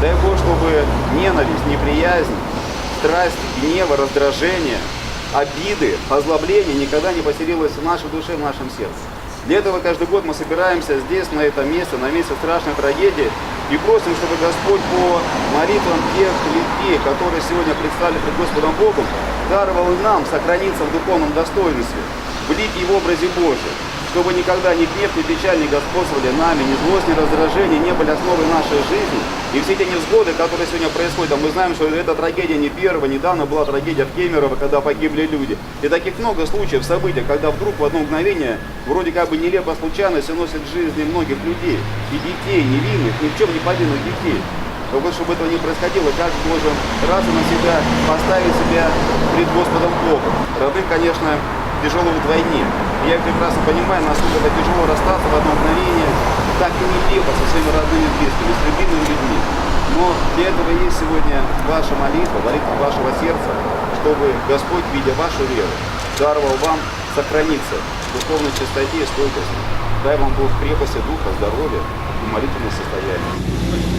Дай Бог, чтобы ненависть, неприязнь, страсть, гнев, раздражение, обиды, озлобление никогда не поселилось в нашей душе, в нашем сердце. Для этого каждый год мы собираемся здесь, на этом месте, на месте страшной трагедии, и просим, чтобы Господь по молитвам тех людей, которые сегодня предстали пред Господом Богом, даровал и нам сохраниться в духовном достоинстве, в лике и в образе Божьем, чтобы никогда ни гнев, ни печаль не господствовали нами, ни злость, ни раздражение не были основой нашей жизни. И все те невзгоды, которые сегодня происходят, мы знаем, что эта трагедия не первая, недавно была трагедия в Кемерово, когда погибли люди. И таких много случаев, событий, когда вдруг в одно мгновение, вроде как бы нелепо случайность уносит жизни многих людей, и детей, невинных, ни в чем не повинных детей. Но вот чтобы этого не происходило, каждый должен раз и навсегда поставить себя пред Господом Богом. Родным, конечно, тяжело вдвойне. И я прекрасно понимаю, насколько это тяжело расстаться в одно мгновение, так и нелепо со своими родными близкими, с любимыми людьми. Но для этого есть сегодня ваша молитва, молитва вашего сердца, чтобы Господь, видя вашу веру, даровал вам сохраниться в духовной чистоте и стойкости. Дай вам Бог крепости духа, здоровья и молитвенного состояния.